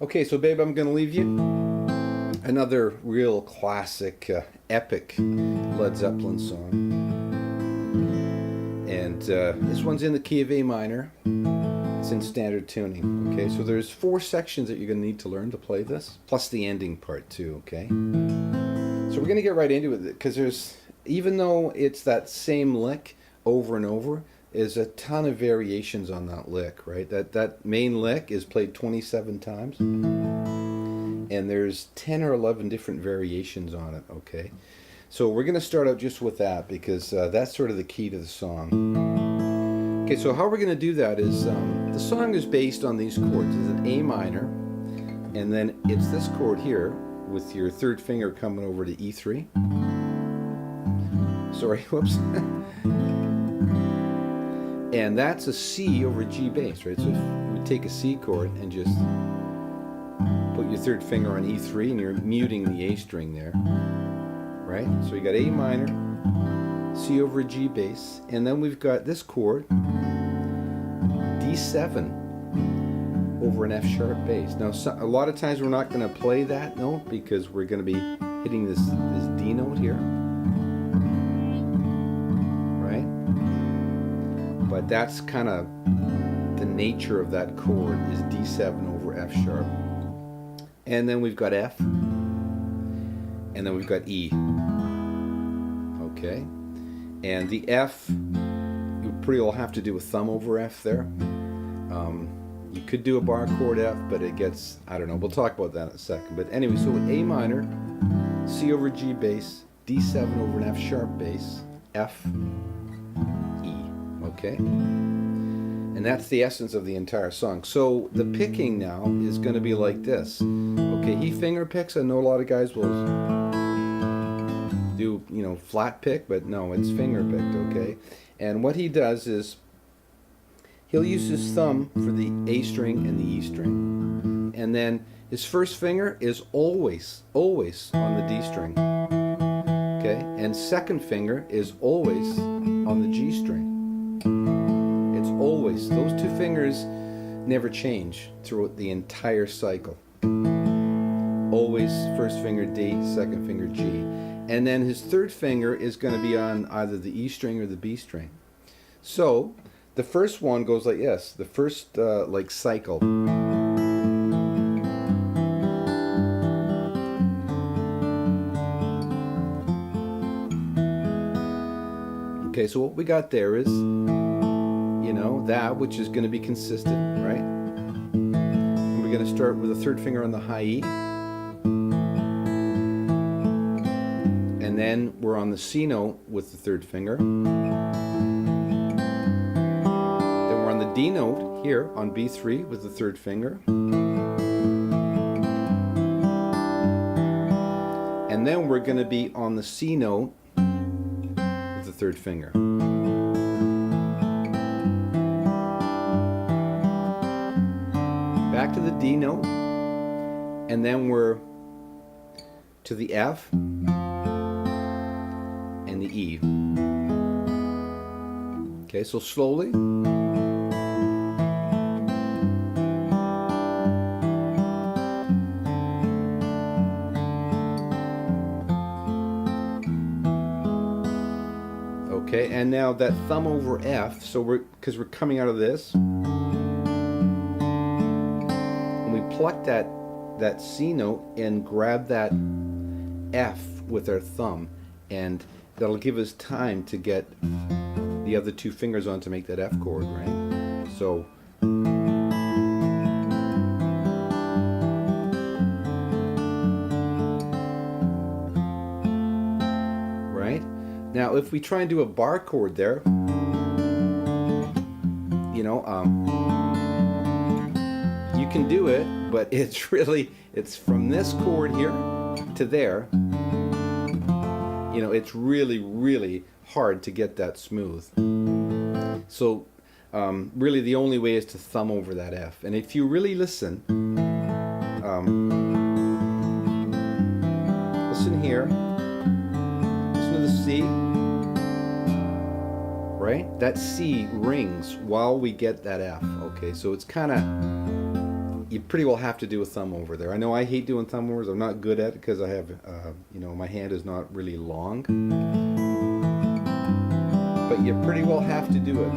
Okay, so babe, I'm going to leave you another real classic, epic Led Zeppelin song. And this one's in the key of A minor. It's in standard tuning. Okay, so there's 4 sections that you're going to need to learn to play this, plus the ending part too, okay? So we're going to get right into it, because there's, even though it's that same lick over and over, there's a ton of variations on that lick, right? That main lick is played 27 times, and there's 10 or 11 different variations on it, okay? So we're going to start out just with that, because that's sort of the key to the song. Okay, so how we're going to do that is, the song is based on these chords. It's an A minor, and then it's this chord here, with your 3rd finger coming over to E3. Sorry, whoops. And that's a C over G bass, right? So if you would take a C chord and just put your 3rd finger on E3, and you're muting the A string there, right? So you got A minor, C over G bass, and then we've got this chord, D7 over an F sharp bass. Now, a lot of times we're not going to play that note because we're going to be hitting this D note here, right? But that's kind of the nature of that chord, is D7 over F sharp. And then we've got F, and then we've got E. Okay, and the F, you pretty well have to do a thumb over F there. You could do a bar chord F, but it gets, I don't know, we'll talk about that in a second. But anyway, so with A minor, C over G bass, D7 over an F sharp bass, F, E, okay? And that's the essence of the entire song. So the picking now is going to be like this. Okay, he finger picks. I know a lot of guys will do, flat pick, but no, it's finger picked, okay? And what he does is, he'll use his thumb for the A string and the E string. And then his 1st finger is always on the D string. Okay? And 2nd finger is always on the G string. It's always. Those 2 fingers never change throughout the entire cycle. Always 1st finger D, 2nd finger G. And then his 3rd finger is going to be on either the E string or the B string. So the first one goes like this. The first like cycle. Okay, so what we got there is, that which is going to be consistent, right? And we're going to start with the 3rd finger on the high E. And then we're on the C note with the 3rd finger. The D note here on B3 with the 3rd finger, and then we're going to be on the C note with the 3rd finger. Back to the D note, and then we're to the F and the E. Okay, so slowly. Okay, and now that thumb over F, so because we're coming out of this, and we pluck that C note and grab that F with our thumb, and that'll give us time to get the other 2 fingers on to make that F chord, right? So now, if we try and do a bar chord there, you can do it, but it's from this chord here to there. It's really, really hard to get that smooth. So, really the only way is to thumb over that F. And if you really listen, listen here. Listen to the C, right? That C rings while we get that F, okay? So it's kind of, you pretty well have to do a thumb over there. I know I hate doing thumb overs. I'm not good at it because I have, my hand is not really long. But you pretty well have to do it.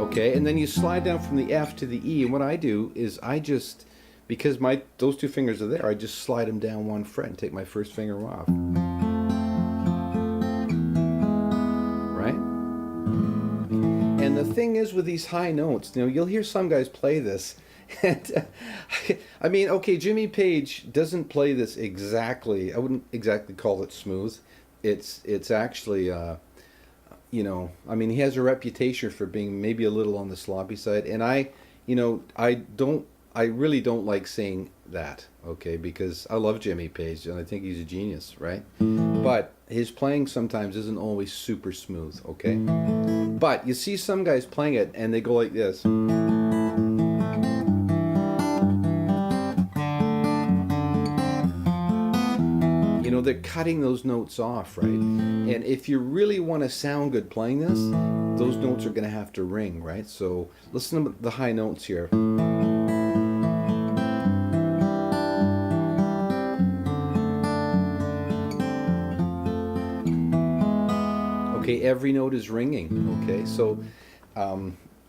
Okay, and then you slide down from the F to the E, and what I do is I just, because those two fingers are there, I just slide them down one fret and take my first finger off. Right? And the thing is with these high notes, you'll hear some guys play this, and I mean, okay, Jimmy Page doesn't play this exactly, I wouldn't exactly call it smooth. It's actually, I mean, he has a reputation for being maybe a little on the sloppy side, and I really don't like saying that, okay, because I love Jimmy Page and I think he's a genius, right? But his playing sometimes isn't always super smooth, okay? But you see some guys playing it and they go like this. They're cutting those notes off, right? And if you really want to sound good playing this, those notes are going to have to ring, right? So listen to the high notes here. Okay, every note is ringing, okay? So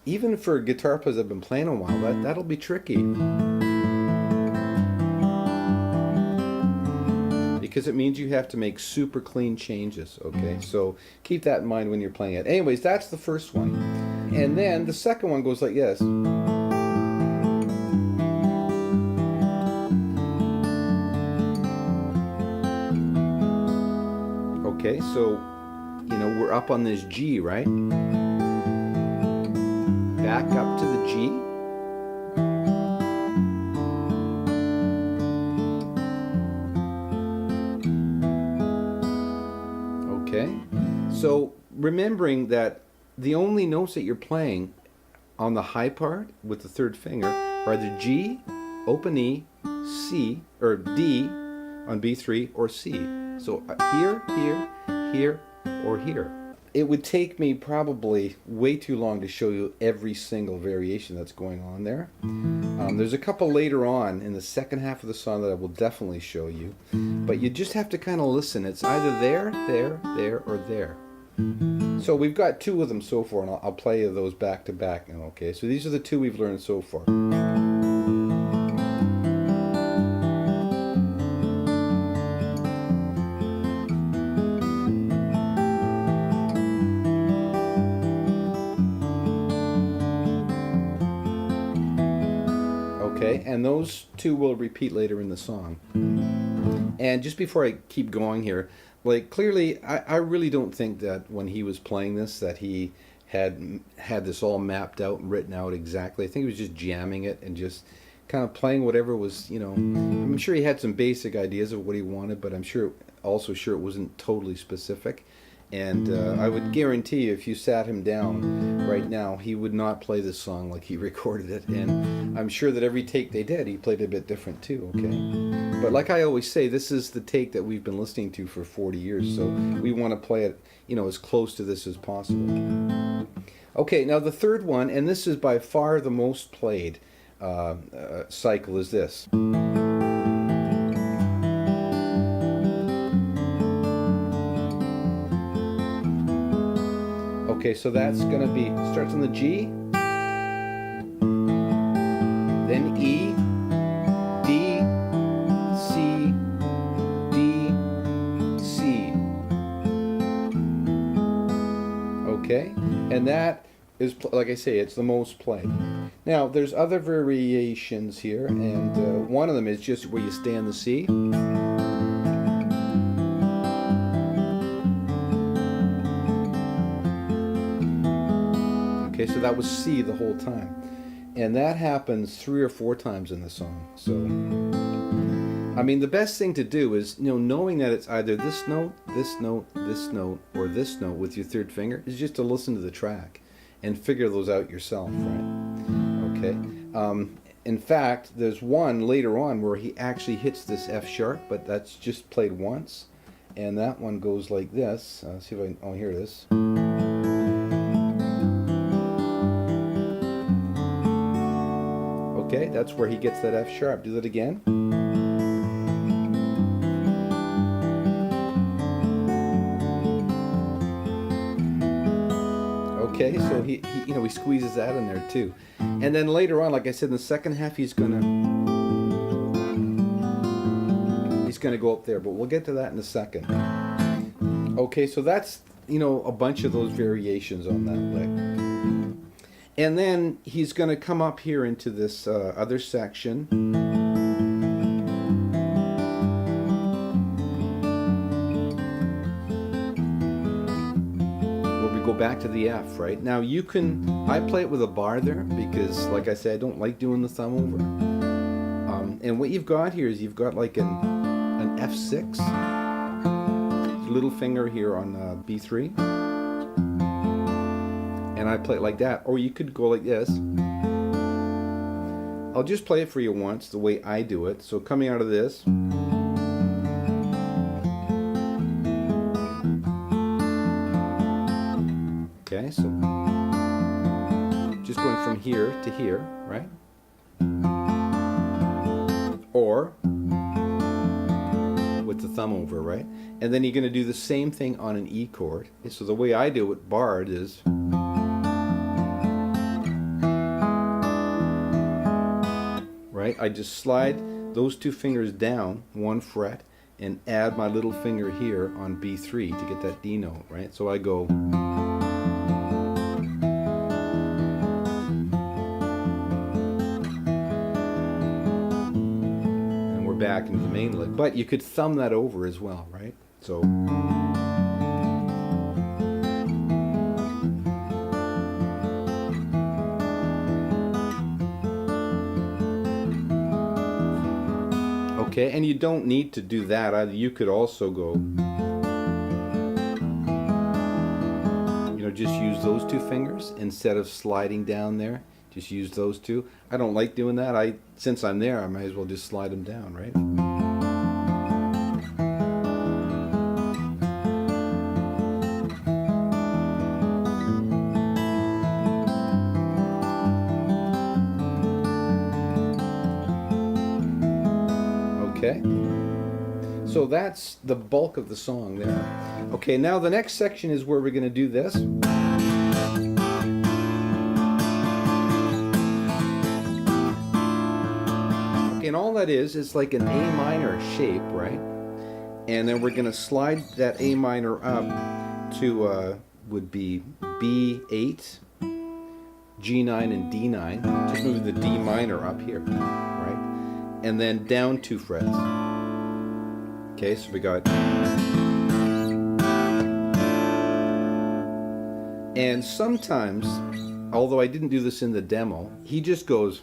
even for guitar players that have been playing a while, that'll be tricky. Because it means you have to make super clean changes, okay? So keep that in mind when you're playing it. Anyways, that's the first one. And then the second one goes like this. Okay, so, we're up on this G, right? Back up to the G. Okay, so remembering that the only notes that you're playing on the high part with the third finger are the G, open E, C, or D on B3, or C. So here, here, here, or here. It would take me probably way too long to show you every single variation that's going on there. There's a couple later on in the second half of the song that I will definitely show you, but you just have to kind of listen. It's either there, there, there, or there. So we've got two of them so far, and I'll play those back to back now, okay? So these are the two we've learned so far. Okay, and those two will repeat later in the song. And just before I keep going here, like clearly, I really don't think that when he was playing this that he had this all mapped out and written out exactly. I think he was just jamming it and just kind of playing whatever was, I'm sure he had some basic ideas of what he wanted, but I'm also sure it wasn't totally specific. And I would guarantee you, if you sat him down right now, he would not play this song like he recorded it. And I'm sure that every take they did, he played a bit different too, okay? But like I always say, this is the take that we've been listening to for 40 years, so we want to play it, as close to this as possible. Okay, now the third one, and this is by far the most played cycle, is this. Okay, so that's going to be, starts on the G, then E, D, C, D, C. Okay, and that is, like I say, it's the most played. Now, there's other variations here, and one of them is just where you stay on the C. Okay, so that was C the whole time. And that happens 3 or 4 times in the song. So, I mean, the best thing to do is, knowing that it's either this note, this note, this note, or this note with your third finger, is just to listen to the track and figure those out yourself, right? Okay. In fact, there's one later on where he actually hits this F sharp, but that's just played once. And that one goes like this. See if I can, oh, here it is. Okay, that's where he gets that F sharp. Do that again. Okay, so he he squeezes that in there too. And then later on, like I said, in the second half, he's gonna go up there, but we'll get to that in a second. Okay, so that's a bunch of those variations on that lick. And then he's going to come up here into this other section. Where we go back to the F, right? Now I play it with a bar there because, like I said, I don't like doing the thumb over. And what you've got here is you've got like an F6, little finger here on B3. And I play it like that, or you could go like this. I'll just play it for you once, the way I do it. So coming out of this, okay, so just going from here to here, right? Or with the thumb over, right? And then you're going to do the same thing on an E chord. So the way I do it barred is, right? I just slide those two fingers down one fret and add my little finger here on B3 to get that D note, right? So I go, and we're back into the main lick. But you could thumb that over as well, right? So okay, and you don't need to do that either. You could also go, just use those two fingers instead of sliding down there. Just use those two. I don't like doing that. Since I'm there, I might as well just slide them down, right? Okay, so that's the bulk of the song there. Okay, now the next section is where we're going to do this. Okay, and all that is like an A minor shape, right? And then we're going to slide that A minor up to, would be B8, G9, and D9. Just move the D minor up here, right? And then down 2 frets. Okay, so we got, and sometimes, although I didn't do this in the demo, he just goes,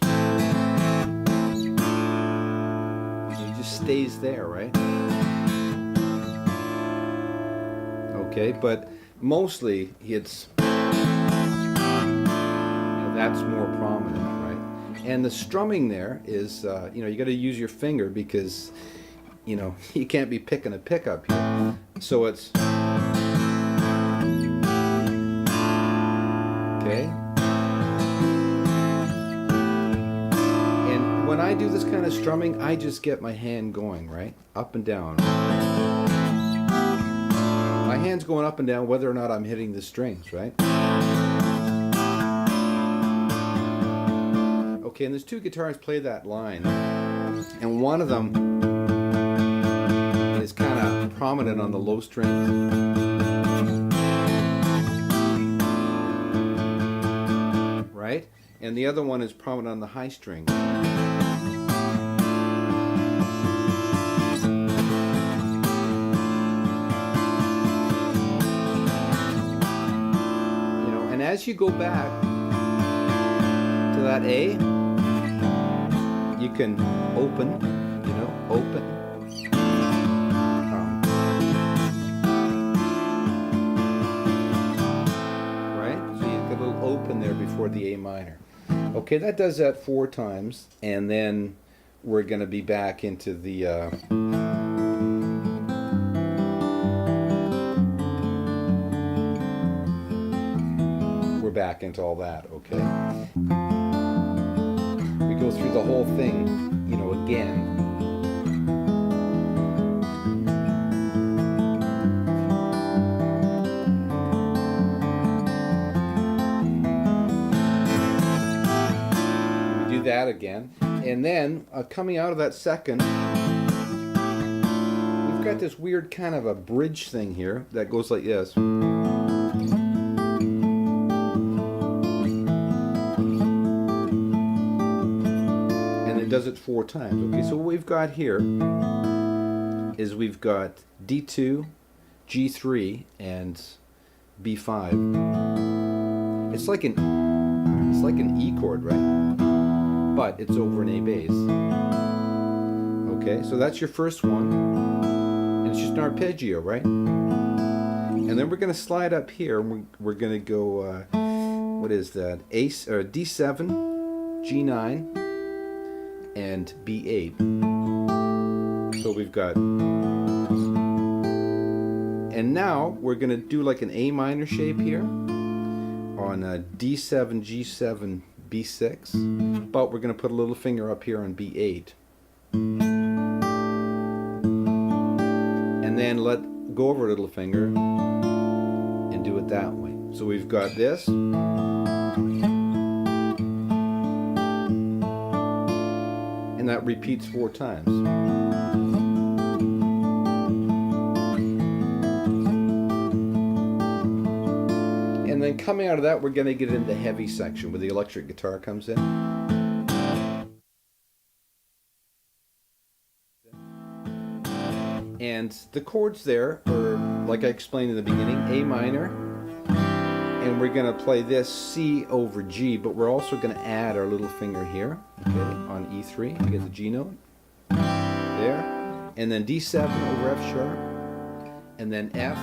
he just stays there, right? Okay, but mostly it's, that's more prominent. And the strumming there is, you got to use your finger because, you can't be picking a pickup here. So it's, okay. And when I do this kind of strumming, I just get my hand going, right? Up and down. My hand's going up and down whether or not I'm hitting the strings, right? Okay, and there's 2 guitars play that line, and one of them is kind of prominent on the low string, right? And the other one is prominent on the high string. And as you go back to that A, you can open, open. Right? So you get a little open there before the A minor. Okay, that does that 4 times, and then we're going to be back into the we're back into all that, okay? We go through the whole thing, you know, again. We do that again. And then, coming out of that second, we've got this weird kind of a bridge thing here that goes like this. Does it 4 times. Okay, so what we've got here is we've got D2, G3, and B5. It's like an E chord, right? But it's over an A bass. Okay, so that's your first one, and it's just an arpeggio, right? And then we're going to slide up here, and we're going to go. What is that? D7, G9. And B8. So we've got, and now we're going to do like an A minor shape here on D7, G7, B6, but we're going to put a little finger up here on B8. And then go over a little finger and do it that way. So we've got this. And that repeats 4 times. And then coming out of that, we're going to get into the heavy section where the electric guitar comes in. And the chords there are, like I explained in the beginning, A minor. And we're going to play this C over G, but we're also going to add our little finger here, okay, on E3 to get the G note, there, and then D7 over F sharp, and then F,